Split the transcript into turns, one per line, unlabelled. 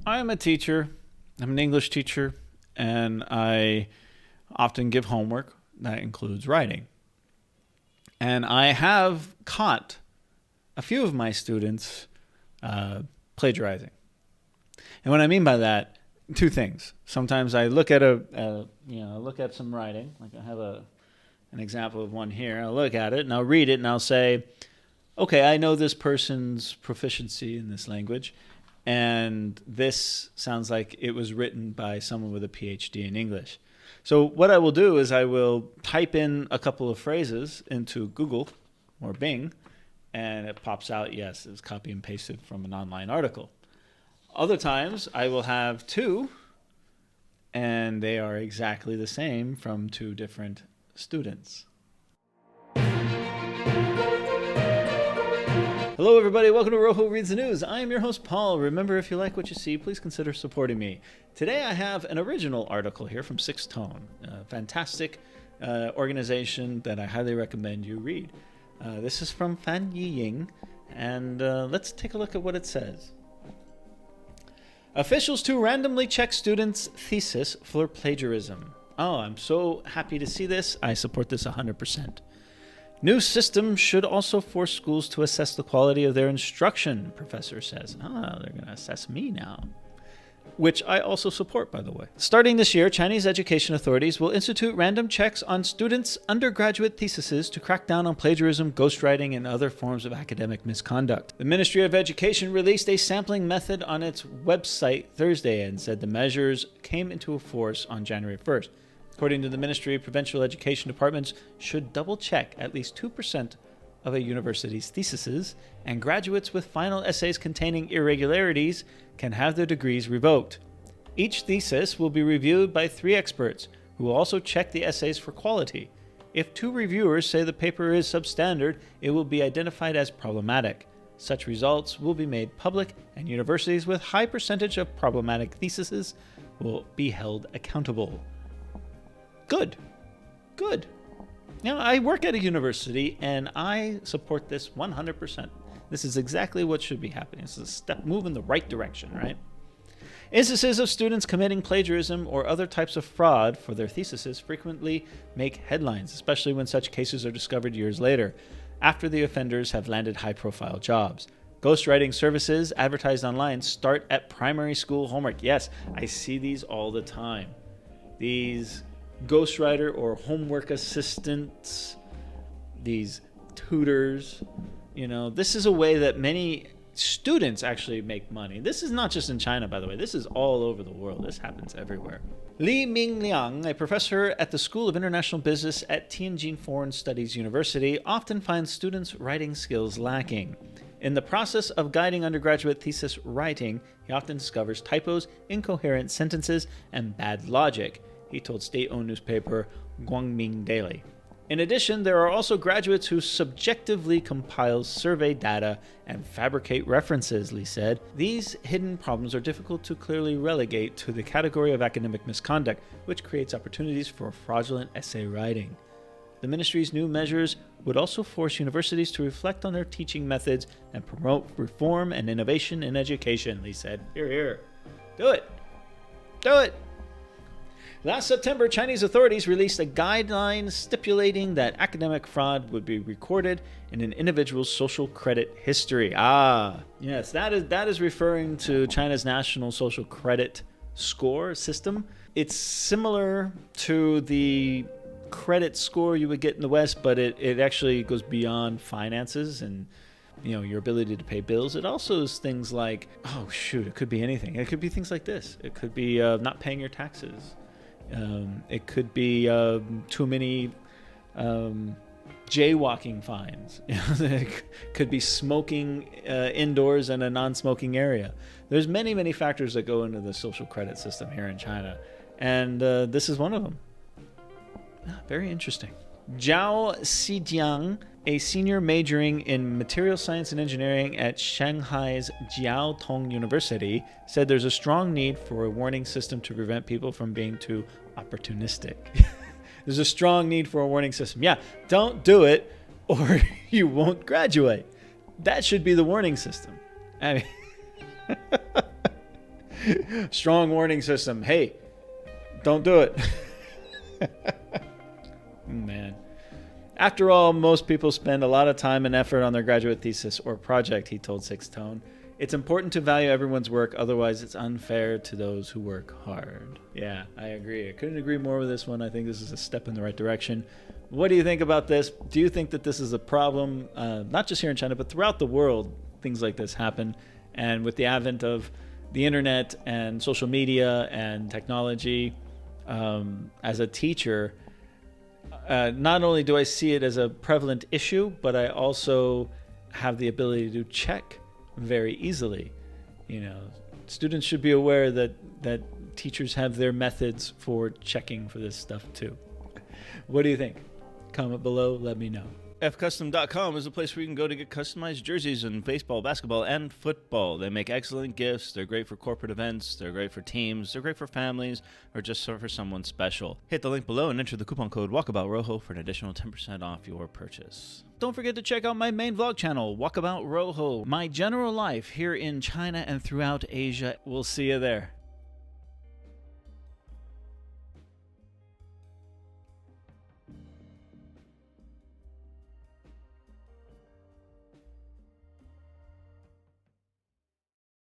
I'm a teacher. I'm an English teacher, and I often give homework that includes writing. And I have caught a few of my students plagiarizing. And what I mean by that, two things. Sometimes I look at look at some writing. Like I have an example of one here. I'll look at it and I'll read it and I'll say, okay, I know this person's proficiency in this language, and this sounds like it was written by someone with a PhD in English. So what I will do is I will type in a couple of phrases into Google or Bing, and it pops out, yes, it was copy and pasted from an online article. Other times I will have two, and they are exactly the same from two different students. Hello, everybody. Welcome to Rojo Reads the News. I am your host, Paul. Remember, if you like what you see, please consider supporting me. Today, I have an original article here from Sixth Tone, a fantastic organization that I highly recommend you read. This is from Fan Yiying, and let's take a look at what it says. Officials to randomly check students' thesis for plagiarism. Oh, I'm so happy to see this. I support this 100%. New system should also force schools to assess the quality of their instruction, professor says. They're going to assess me now. Which I also support, by the way. Starting this year, Chinese education authorities will institute random checks on students' undergraduate theses to crack down on plagiarism, ghostwriting, and other forms of academic misconduct. The Ministry of Education released a sampling method on its website Thursday and said the measures came into force on January 1st. According to the Ministry, provincial education departments should double-check at least 2% of a university's theses, and graduates with final essays containing irregularities can have their degrees revoked. Each thesis will be reviewed by 3 experts, who will also check the essays for quality. If 2 reviewers say the paper is substandard, it will be identified as problematic. Such results will be made public, and universities with high percentage of problematic theses will be held accountable. Good. Now, I work at a university, and I support this 100%. This is exactly what should be happening. This is a move in the right direction, right? Instances of students committing plagiarism or other types of fraud for their theses frequently make headlines, especially when such cases are discovered years later, after the offenders have landed high-profile jobs. Ghostwriting services advertised online start at primary school homework. Yes, I see these all the time. These ghostwriter or homework assistants, these tutors, this is a way that many students actually make money. This is not just in China, by the way. This is all over the world. This happens everywhere. Li Mingliang, a professor at the School of International Business at Tianjin Foreign Studies University, often finds students' writing skills lacking. In the process of guiding undergraduate thesis writing, he often discovers typos, incoherent sentences, and bad logic, he told state-owned newspaper Guangming Daily. In addition, there are also graduates who subjectively compile survey data and fabricate references, Lee said. These hidden problems are difficult to clearly relegate to the category of academic misconduct, which creates opportunities for fraudulent essay writing. The ministry's new measures would also force universities to reflect on their teaching methods and promote reform and innovation in education, Lee said. Here. Do it. Last September, Chinese authorities released a guideline stipulating that academic fraud would be recorded in an individual's social credit history. Yes, that is referring to China's national social credit score system. It's similar to the credit score you would get in the West, but it actually goes beyond finances and your ability to pay bills. It also is things like, it could be anything. It could be things like this. It could be not paying your taxes. It could be too many jaywalking fines. It could be smoking indoors in a non-smoking area. There's many, many factors that go into the social credit system here in China, and this is one of them. Very interesting. Zhao Xijiang, a senior majoring in material science and engineering at Shanghai's Jiao Tong University, said there's a strong need for a warning system to prevent people from being too opportunistic. There's a strong need for a warning system. Yeah, don't do it or you won't graduate. That should be the warning system. I mean, Strong warning system. Hey, don't do it. Man. After all, most people spend a lot of time and effort on their graduate thesis or project, he told Sixth Tone. It's important to value everyone's work, otherwise it's unfair to those who work hard. Yeah, I agree. I couldn't agree more with this one. I think this is a step in the right direction. What do you think about this? Do you think that this is a problem, not just here in China, but throughout the world, things like this happen? And with the advent of the internet and social media and technology, as a teacher, not only do I see it as a prevalent issue, but I also have the ability to check very easily. You know, students should be aware that teachers have their methods for checking for this stuff too. What do you think? Comment below, let me know. fcustom.com is a place where you can go to get customized jerseys in baseball, basketball, and football. They make excellent gifts. They're great for corporate events. They're great for teams. They're great for families or just for someone special. Hit the link below and enter the coupon code WalkaboutRojo for an additional 10% off your purchase. Don't forget to check out my main vlog channel, Walkabout Rojo, my general life here in China and throughout Asia. We'll see you there.